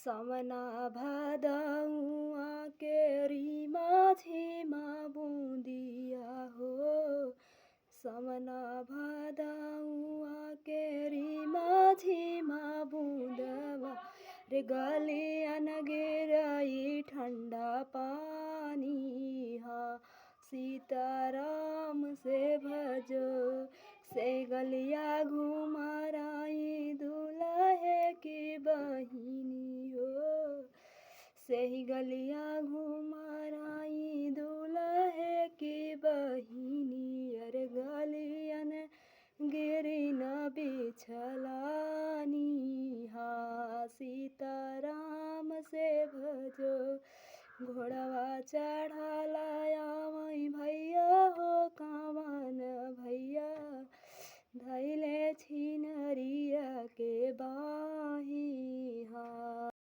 समना भदौआ केरी माझीमा बुंदिया हो। समना भदौआ केरी माझीमा बुंदवा रे गलियन गिराई ठंडा पानी हा। सीताराम से भजो से गलिया घुमराई दुल्हे की बहिनी हो। से ही गलिया घुमराई दुल्हे की बहिनी अरे गलियन गिरी न बिछलानी हा। सीताराम से भजो घोड़वा चढ़ालाया वही भैया हो कावन भैया धैले छिनरिया के बाही हा।